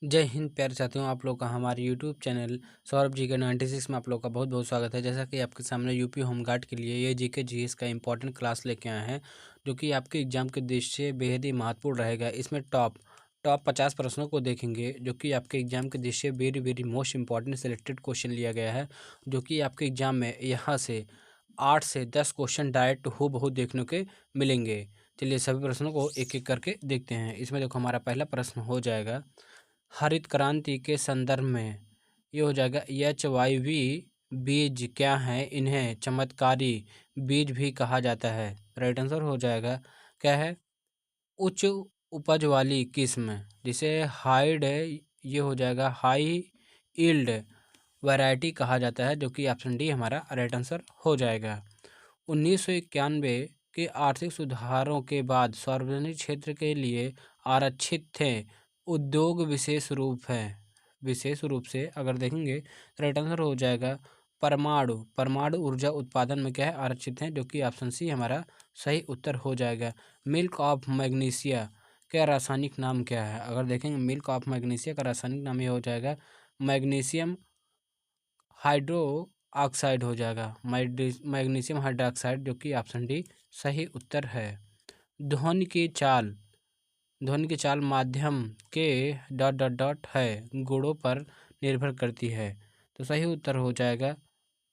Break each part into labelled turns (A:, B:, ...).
A: जय हिंद प्यारे साथियों, आप लोग का हमारे यूट्यूब चैनल सौरभ जी के 96 में आप लोग का बहुत बहुत स्वागत है। जैसा कि आपके सामने यूपी होमगार्ड के लिए ये जीके जीएस का इंपॉर्टेंट क्लास लेके आए हैं, जो कि आपके एग्जाम के दृष्टि से बेहद ही महत्वपूर्ण रहेगा। इसमें टॉप 50 प्रश्नों को देखेंगे, जो कि आपके एग्जाम के दृष्टि से very very most important selected question लिया गया है, जो कि आपके एग्जाम में यहाँ से 8 से 10 क्वेश्चन डायरेक्ट हूबहू देखने के मिलेंगे। चलिए सभी प्रश्नों को एक एक करके देखते हैं। इसमें देखो, हमारा पहला प्रश्न हो जाएगा हरित क्रांति के संदर्भ में। ये हो जाएगा HYV बीज क्या है, इन्हें चमत्कारी बीज भी कहा जाता है। राइट आंसर हो जाएगा क्या है, उच्च उपज वाली किस्म जिसे हाइड, ये हो जाएगा हाई यील्ड वैरायटी कहा जाता है, जो कि ऑप्शन डी हमारा राइट आंसर हो जाएगा। 1991 के आर्थिक सुधारों के बाद सार्वजनिक क्षेत्र के लिए आरक्षित थे उद्योग विशेष रूप से अगर देखेंगे तो राइट आंसर हो जाएगा परमाणु ऊर्जा उत्पादन में क्या है, आरक्षित हैं, जो कि ऑप्शन सी हमारा सही उत्तर हो जाएगा। मिल्क ऑफ मैग्नीशिया का रासायनिक नाम क्या है? अगर देखेंगे मिल्क ऑफ मैग्नीशिया का रासायनिक नाम ये हो जाएगा मैग्नीशियम हाइड्रो ऑक्साइड हो जाएगा, मैग्नीशियम हाइड्रोक्साइड, जो कि ऑप्शन डी सही उत्तर है। ध्वनि की चाल ध्वनि की चाल माध्यम के डॉट डॉट डॉट है गुणों पर निर्भर करती है, तो सही उत्तर हो जाएगा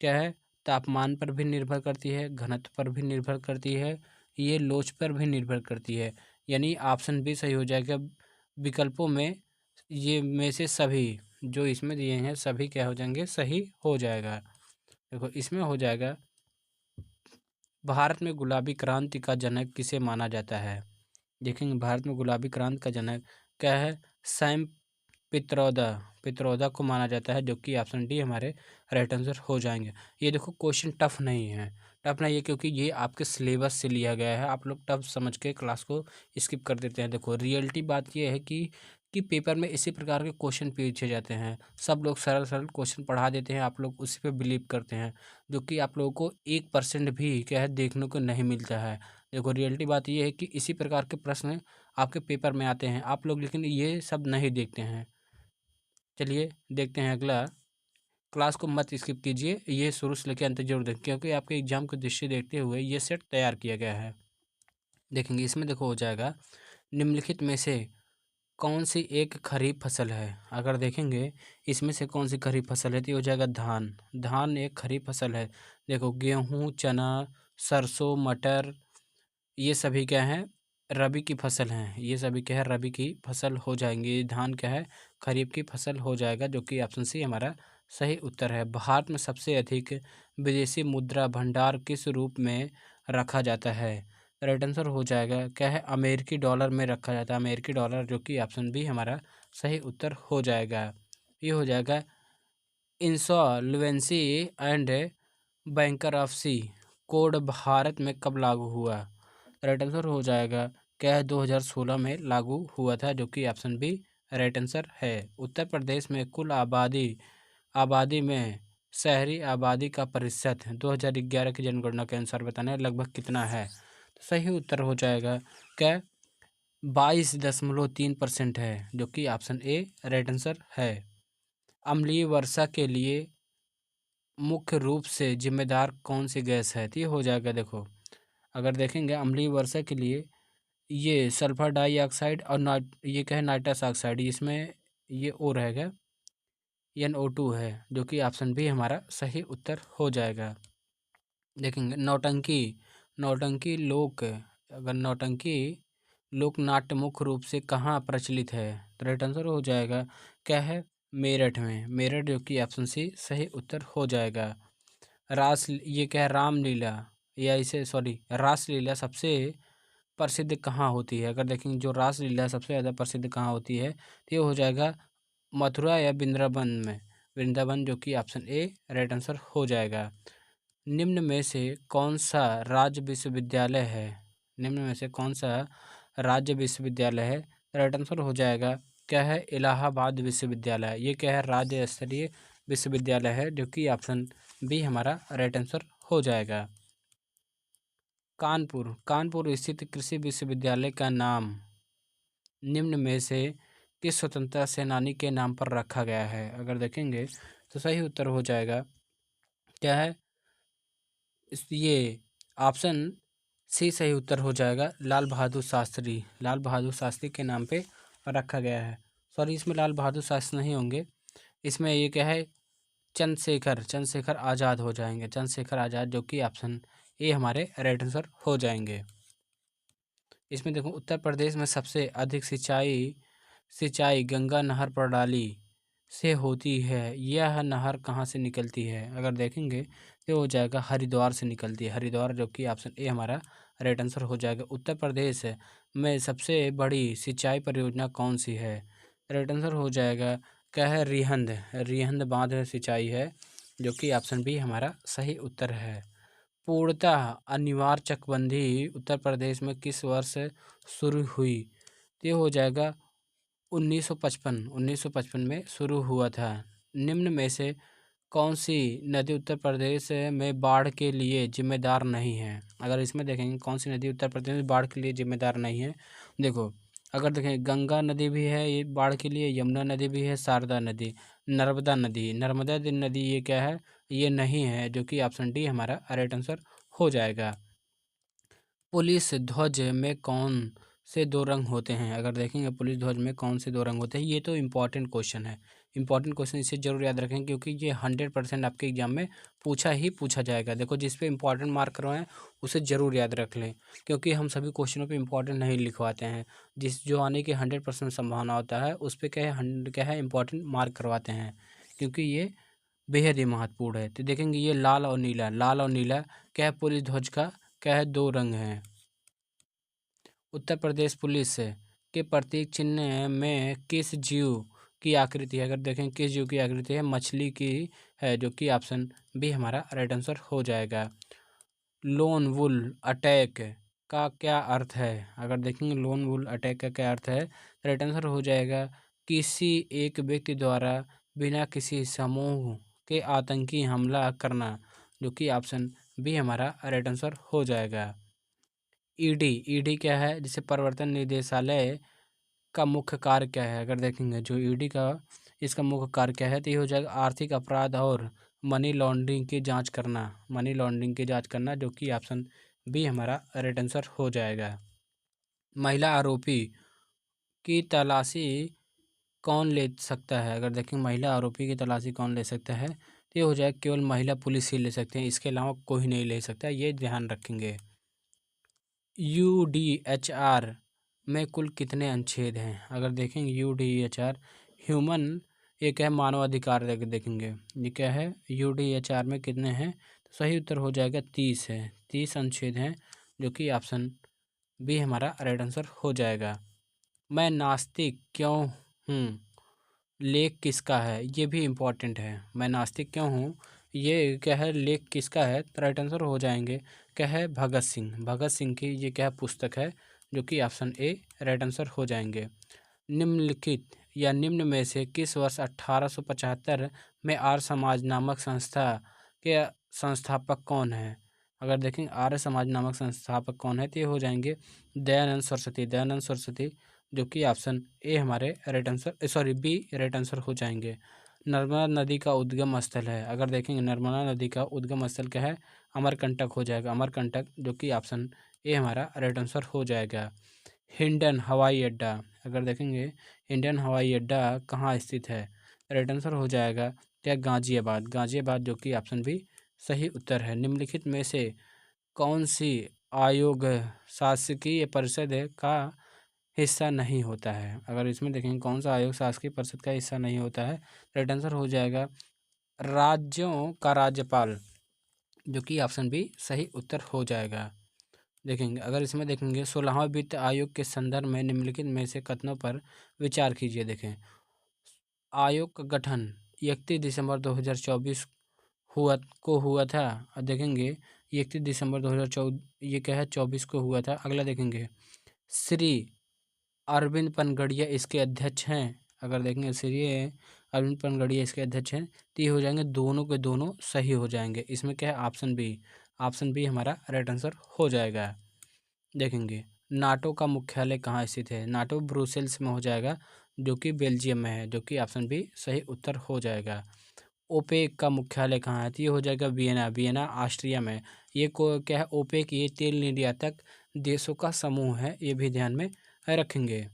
A: क्या है, तापमान पर भी निर्भर करती है, घनत्व पर भी निर्भर करती है, ये लोच पर भी निर्भर करती है। यानी ऑप्शन बी सही हो जाएगा। विकल्पों में ये में से सभी जो इसमें दिए हैं सभी क्या हो जाएंगे, सही हो जाएगा। देखो इसमें हो जाएगा भारत में गुलाबी क्रांति का जनक किसे माना जाता है? देखेंगे भारत में गुलाबी क्रांति का जनक क्या है, सैम पित्रोदा को माना जाता है, जो कि ऑप्शन डी हमारे राइट आंसर हो जाएंगे। ये देखो क्वेश्चन टफ नहीं है क्योंकि ये आपके सिलेबस से लिया गया है। आप लोग टफ समझ के क्लास को स्किप कर देते हैं। देखो रियलिटी बात ये है कि पेपर में इसी प्रकार के क्वेश्चन पूछे जाते हैं। सब लोग सरल सरल क्वेश्चन पढ़ा देते हैं, आप लोग उसी पे बिलीव करते हैं, जो कि आप लोगों को 1% भी क्या है देखने को नहीं मिलता है। देखो रियलिटी बात ये है कि इसी प्रकार के प्रश्न आपके पेपर में आते हैं, आप लोग लेकिन ये सब नहीं देखते हैं। चलिए देखते हैं अगला। क्लास को मत स्किप कीजिए, ये शुरू से लेकर अंत तक जरूर देखें, क्योंकि आपके एग्जाम को दृष्टि देखते हुए ये सेट तैयार किया गया है। देखेंगे इसमें देखो हो जाएगा निम्नलिखित में से कौन सी एक खरीफ फसल है? अगर देखेंगे इसमें से कौन सी खरीफ फसल है तो ये हो जाएगा धान एक खरीफ फसल है। देखो गेहूँ, चना, सरसों, मटर, ये सभी क्या हैं, रबी की फसल हैं। ये सभी क्या है, रबी की फसल हो जाएंगी। धान क्या है, खरीफ की फसल हो जाएगा, जो कि ऑप्शन सी हमारा सही उत्तर है। भारत में सबसे अधिक विदेशी मुद्रा भंडार किस रूप में रखा जाता है? राइट आंसर हो जाएगा क्या है, अमेरिकी डॉलर में रखा जाता है, अमेरिकी डॉलर, जो कि ऑप्शन बी हमारा सही उत्तर हो जाएगा। ये हो जाएगा insolvency and bankruptcy code Bharat में कब लागू हुआ? राइट आंसर हो जाएगा क्या है, 2016 में लागू हुआ था, जो कि ऑप्शन बी राइट आंसर है। उत्तर प्रदेश में कुल आबादी में शहरी आबादी का प्रतिशत 2011 की जनगणना के अनुसार बताना है लगभग कितना है? तो सही उत्तर हो जाएगा क्या, 22.3% है, जो कि ऑप्शन ए राइट आंसर है। अम्लीय वर्षा के लिए मुख्य रूप से जिम्मेदार कौन सी गैस है? तो ये हो जाएगा, देखो अगर देखेंगे अम्लीय वर्षा के लिए ये सल्फर डाइऑक्साइड और ये क्या है, नाइट्रस ऑक्साइड, इसमें ये ओ रहेगा, NO2 है, जो कि ऑप्शन बी हमारा सही उत्तर हो जाएगा। देखेंगे नौटंकी लोक नाट्य मुख्य रूप से कहाँ प्रचलित है? तो राइट आंसर हो जाएगा क्या है, मेरठ, जो कि ऑप्शन सी सही उत्तर हो जाएगा। ये क्या है, रामलीला या इसे सॉरी रासलीला सबसे प्रसिद्ध कहाँ होती है? अगर देखेंगे जो रासलीला सबसे ज़्यादा प्रसिद्ध कहाँ होती है तो ये हो जाएगा मथुरा या वृंदावन, जो कि ऑप्शन ए राइट आंसर हो जाएगा। निम्न में से कौन सा राज्य विश्वविद्यालय है? निम्न में से कौन सा राज्य विश्वविद्यालय है? राइट आंसर हो जाएगा क्या है, इलाहाबाद विश्वविद्यालय। ये क्या है, राज्य स्तरीय विश्वविद्यालय है, जो कि ऑप्शन बी हमारा राइट आंसर हो जाएगा। कानपुर स्थित कृषि विश्वविद्यालय का नाम निम्न में से किस स्वतंत्रता सेनानी के नाम पर रखा गया है? अगर देखेंगे तो सही उत्तर हो जाएगा क्या है ये ऑप्शन सी सही उत्तर हो जाएगा, लाल बहादुर शास्त्री। लाल बहादुर शास्त्री के नाम पे रखा गया है। सॉरी, इसमें लाल बहादुर शास्त्री नहीं होंगे, इसमें ये क्या है चंद्रशेखर चंद्रशेखर आज़ाद हो जाएंगे, चंद्रशेखर आज़ाद, जो कि ऑप्शन ए हमारे राइट आंसर हो जाएंगे। इसमें देखो उत्तर प्रदेश में सबसे अधिक सिंचाई सिंचाई गंगा नहर प्रणाली से होती है। यह नहर कहाँ से निकलती है? अगर देखेंगे तो हो जाएगा हरिद्वार से निकलती है, हरिद्वार, जो कि ऑप्शन ए हमारा राइट आंसर हो जाएगा। उत्तर प्रदेश में सबसे बड़ी सिंचाई परियोजना कौन सी है? राइट आंसर हो जाएगा क्या है रिहंद रिहंद बांध सिंचाई है, जो कि ऑप्शन बी हमारा सही उत्तर है। पूर्णतः अनिवार्य चकबंदी उत्तर प्रदेश में किस वर्ष शुरू हुई? ये हो जाएगा 1955 में शुरू हुआ था। निम्न में से कौन सी नदी उत्तर प्रदेश में बाढ़ के लिए जिम्मेदार नहीं है? अगर इसमें देखेंगे कौन सी नदी उत्तर प्रदेश में बाढ़ के लिए जिम्मेदार नहीं है, देखो अगर देखें गंगा नदी भी है ये बाढ़ के लिए, यमुना नदी भी है, शारदा नदी, नर्मदा नदी ये क्या है, ये नहीं है, जो कि ऑप्शन डी हमारा राइट आंसर हो जाएगा। पुलिस ध्वज में कौन से दो रंग होते हैं? अगर देखेंगे पुलिस ध्वज में कौन से दो रंग होते हैं, ये तो इम्पॉर्टेंट क्वेश्चन है। इंपॉर्टेंट क्वेश्चन इसे जरूर याद रखें, क्योंकि ये 100% आपके एग्जाम में पूछा जाएगा। देखो जिस पे इंपॉर्टेंट मार्क करवाएं उसे जरूर याद रख लें, क्योंकि हम सभी क्वेश्चनों पे इंपॉर्टेंट नहीं लिखवाते हैं। जिस जो आने की 100% संभावना होता है उस पर क्या है इंपॉर्टेंट मार्क करवाते हैं, क्योंकि ये बेहद ही महत्वपूर्ण है। तो देखेंगे ये लाल और नीला क्या है पुलिस ध्वज का क्या है दो रंग हैं। उत्तर प्रदेश पुलिस के प्रतीक चिन्ह में किस जीव की आकृति है? अगर देखें किस जीव की आकृति है, मछली की है, जो कि ऑप्शन बी हमारा राइट आंसर हो जाएगा। लोन वुल अटैक का क्या अर्थ है? अगर देखेंगे लोन वुल अटैक का क्या अर्थ है, राइट आंसर हो जाएगा किसी एक व्यक्ति द्वारा बिना किसी समूह के आतंकी हमला करना, जो कि ऑप्शन बी हमारा राइट आंसर हो जाएगा। ईडी क्या है, जिसे प्रवर्तन निदेशालय का मुख्य कार्य क्या है? अगर देखेंगे जो ईडी का इसका मुख्य कार्य क्या है, तो ये हो जाएगा आर्थिक अपराध और मनी लॉन्ड्रिंग की जांच करना, जो कि ऑप्शन बी हमारा राइट आंसर हो जाएगा। महिला आरोपी की तलाशी कौन ले सकता है? अगर देखें महिला आरोपी की तलाशी कौन ले सकता है, तो ये हो जाएगा केवल महिला पुलिस ही ले सकते हैं, इसके अलावा कोई नहीं ले सकता, ये ध्यान रखेंगे। यूडीएचआर में कुल कितने अनुच्छेद हैं? अगर देखेंगे यूडीएचआर ह्यूमन ये क्या है मानव अधिकार देखेंगे ये क्या है यूडीएचआर में कितने हैं, तो सही उत्तर हो जाएगा 30 है, 30 अनुच्छेद हैं, जो कि ऑप्शन बी हमारा राइट आंसर हो जाएगा। मैं नास्तिक क्यों हूँ लेख किसका है? ये भी इम्पोर्टेंट है। मैं नास्तिक क्यों हूँ ये क्या है लेख किसका है, तो राइट आंसर हो जाएंगे क्या है भगत सिंह की ये क्या है पुस्तक है, जो कि ऑप्शन ए राइट आंसर हो जाएंगे। निम्नलिखित या निम्न में से किस वर्ष 1875 में आर्य समाज नामक संस्था के संस्थापक कौन है? अगर देखें आर्य समाज नामक संस्थापक कौन है, तो ये हो जाएंगे दयानंद सरस्वती, जो कि ऑप्शन ए हमारे right answer sorry B right answer हो जाएंगे। नर्मदा नदी का उद्गम स्थल है, अगर देखेंगे नर्मदा नदी का उद्गम स्थल क्या है, अमरकंटक हो जाएगा, अमरकंटक, जो कि ऑप्शन ए हमारा राइट आंसर हो जाएगा। हिंडन हवाई अड्डा, अगर देखेंगे हिंडन हवाई अड्डा कहाँ स्थित है, राइट आंसर हो जाएगा क्या गाजियाबाद, जो कि ऑप्शन बी सही उत्तर है। निम्नलिखित में से कौन सी आयोग शासकीय परिषद का हिस्सा नहीं होता है? अगर इसमें देखेंगे कौन सा आयोग शासकीय परिषद का हिस्सा नहीं होता है, राइट आंसर हो जाएगा राज्यों का राज्यपाल, जो कि ऑप्शन बी सही उत्तर हो जाएगा। देखेंगे अगर इसमें देखेंगे 16वां वित्त आयोग के संदर्भ में निम्नलिखित में से कथनों पर विचार कीजिए। देखें आयोग का गठन 31 दिसंबर 2024 हुआ था, और देखेंगे 31 दिसंबर 2014 ये क्या है 24 को हुआ था। अगला देखेंगे श्री अरविंद पनगड़िया इसके अध्यक्ष हैं, अगर देखेंगे श्री अरविंद पनगड़िया इसके अध्यक्ष हैं, तो ये हो जाएंगे दोनों के दोनों सही हो जाएंगे। इसमें क्या है ऑप्शन बी हमारा राइट आंसर हो जाएगा। देखेंगे नाटो का मुख्यालय कहाँ स्थित है, नाटो ब्रुसेल्स में हो जाएगा, जो कि बेल्जियम में है, जो कि ऑप्शन बी सही उत्तर हो जाएगा। ओपेक का मुख्यालय कहाँ है? तो ये हो जाएगा वियना, वियना ऑस्ट्रिया में। ये को क्या है? ओपेक ये तेल निर्यातक देशों का समूह है, ये भी ध्यान में रखेंगे।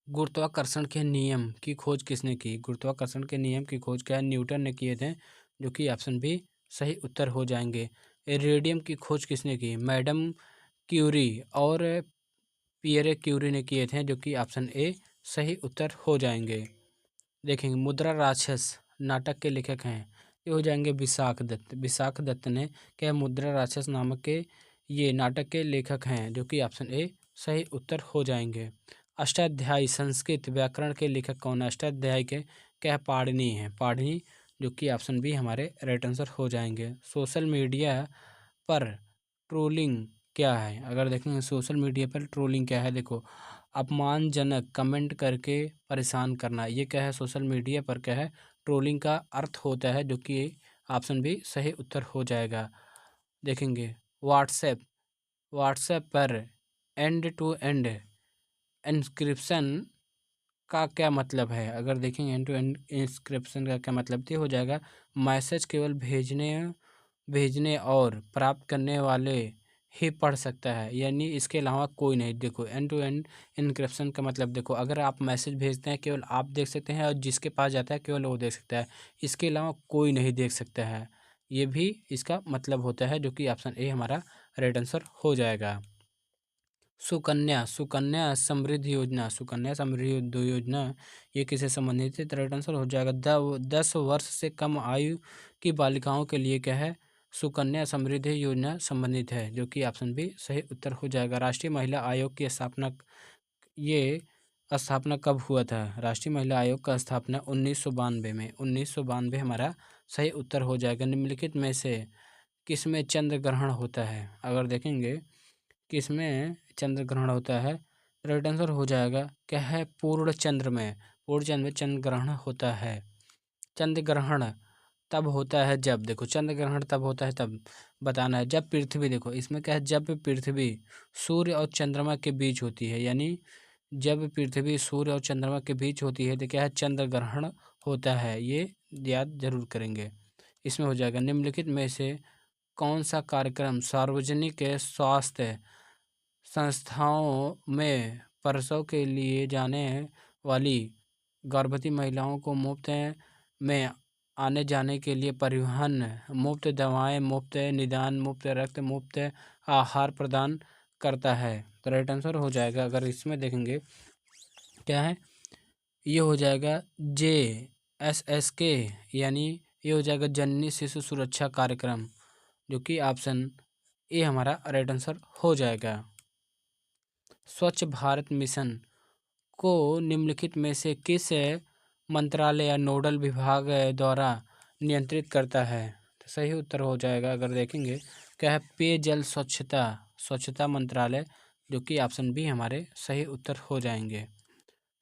A: गुरुत्वाकर्षण के नियम की खोज किसने की? गुरुत्वाकर्षण के नियम की खोज क्या है? न्यूटन ने किए थे, जो कि ऑप्शन बी सही उत्तर हो जाएंगे। रेडियम की खोज किसने की? मैडम क्यूरी और पियरे क्यूरी ने किए थे, जो कि ऑप्शन ए सही उत्तर हो जाएंगे। देखेंगे मुद्रा राक्षस नाटक के लेखक हैं, ये हो जाएंगे विशाख दत्त। विशाख दत्त ने क्या मुद्रा राक्षस नामक के ये नाटक के लेखक हैं, जो कि ऑप्शन ए सही उत्तर हो जाएंगे। अष्टाध्यायी संस्कृत व्याकरण के लेखक कौन है? अष्टाध्यायी के क्या पाणिनि है, पाणिनि, जो कि ऑप्शन बी हमारे राइट आंसर हो जाएंगे। सोशल मीडिया पर ट्रोलिंग क्या है? अगर देखेंगे सोशल मीडिया पर ट्रोलिंग क्या है, देखो अपमानजनक कमेंट करके परेशान करना, ये क्या है? सोशल मीडिया पर क्या है? ट्रोलिंग का अर्थ होता है, जो कि ऑप्शन बी सही उत्तर हो जाएगा। देखेंगे व्हाट्सएप, व्हाट्सएप पर एंड टू एंड इंस्क्रिप्शन का क्या मतलब है? अगर देखेंगे एंड टू एंड इंस्क्रिप्शन का क्या मतलब, तो हो जाएगा मैसेज केवल भेजने भेजने और प्राप्त करने वाले ही पढ़ सकता है, यानी इसके अलावा कोई नहीं। देखो एंड टू एंड इनक्रिप्शन का मतलब, देखो अगर आप मैसेज भेजते हैं केवल आप देख सकते हैं और जिसके पास जाता है केवल वो देख सकता है, इसके अलावा कोई नहीं देख सकता है, ये भी इसका मतलब होता है, जो कि ऑप्शन ए हमारा राइट आंसर हो जाएगा। सुकन्या, सुकन्या समृद्धि योजना, सुकन्या समृद्धि योजना ये किससे संबंधित है? तो राइट आंसर हो जाएगा 10 वर्ष से कम आयु की बालिकाओं के लिए क्या है? सुकन्या समृद्धि योजना संबंधित है, जो कि ऑप्शन बी सही उत्तर हो जाएगा। राष्ट्रीय महिला आयोग की स्थापना, ये स्थापना कब हुआ था? राष्ट्रीय महिला आयोग का स्थापना 1992 में, 1992 हमारा सही उत्तर हो जाएगा। निम्नलिखित में से किसमें चंद्र ग्रहण होता है? अगर देखेंगे किसमें चंद्र ग्रहण होता है, राइट आंसर हो जाएगा क्या है? पूर्ण चंद्र में, पूर्ण चंद्र में चंद्र ग्रहण होता है। चंद्र ग्रहण तब होता है जब, देखो चंद्र ग्रहण तब होता है, तब बताना है जब पृथ्वी, देखो इसमें क्या है? जब पृथ्वी सूर्य और चंद्रमा के बीच होती है, यानी जब पृथ्वी सूर्य और चंद्रमा के बीच होती है तो क्या है? चंद्र ग्रहण होता है, ये याद जरूर करेंगे। इसमें हो जाएगा निम्नलिखित में से कौन सा कार्यक्रम सार्वजनिक स्वास्थ्य संस्थाओं में प्रसव के लिए जाने वाली गर्भवती महिलाओं को मुफ्त में आने जाने के लिए परिवहन, मुफ्त दवाएं, मुफ्त निदान, मुफ्त रक्त, मुफ्त आहार प्रदान करता है? तो राइट आंसर हो जाएगा, अगर इसमें देखेंगे क्या है, ये हो जाएगा JSSK, यानी ये हो जाएगा जननी शिशु सुरक्षा कार्यक्रम, जो कि ऑप्शन ए हमारा राइट आंसर हो जाएगा। स्वच्छ भारत मिशन को निम्नलिखित में से किस मंत्रालय या नोडल विभाग द्वारा नियंत्रित करता है? तो सही उत्तर हो जाएगा, अगर देखेंगे क्या है? पेयजल स्वच्छता, स्वच्छता मंत्रालय, जो कि ऑप्शन बी हमारे सही उत्तर हो जाएंगे।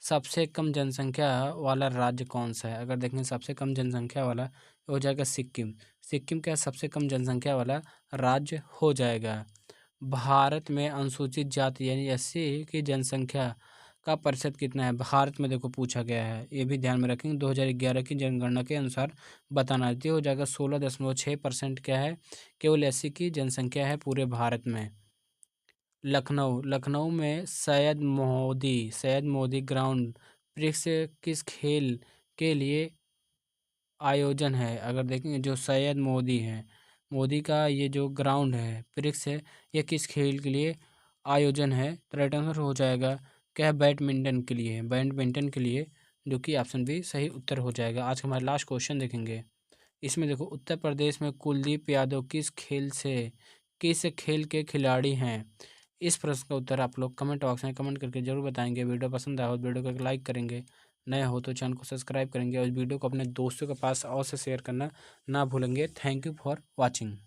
A: सबसे कम जनसंख्या वाला राज्य कौन सा है? अगर देखें सबसे कम जनसंख्या वाला हो जाएगा सिक्किम। सिक्किम क्या सबसे कम जनसंख्या वाला राज्य हो जाएगा। भारत में अनुसूचित जाति यानी SC की जनसंख्या का प्रतिशत कितना है? भारत में देखो पूछा गया है, ये भी ध्यान में रखेंगे। 2011 की जनगणना के अनुसार बताना है, हो जाएगा 16.6% क्या है? केवल SC की जनसंख्या है पूरे भारत में। लखनऊ, लखनऊ में सैयद मोदी ग्राउंड प्रिक्स किस खेल के लिए आयोजन है? अगर देखेंगे जो सैयद मोदी है, मोदी का ये जो ग्राउंड है प्रिक्स है, ये किस खेल के लिए आयोजन है? तो राइट आंसर हो जाएगा क्या है? बैडमिंटन के लिए, बैडमिंटन के लिए, जो कि ऑप्शन बी सही उत्तर हो जाएगा। आज हमारा लास्ट क्वेश्चन देखेंगे, इसमें देखो उत्तर प्रदेश में कुलदीप यादव किस खेल के खिलाड़ी हैं? इस प्रश्न का उत्तर आप लोग कमेंट बॉक्स में कमेंट करके जरूर बताएंगे। वीडियो पसंद आया हो वीडियो को एक लाइक करेंगे, नए हो तो चैनल को सब्सक्राइब करेंगे और वीडियो को अपने दोस्तों के पास और से शेयर करना ना भूलेंगे। Thank you for watching.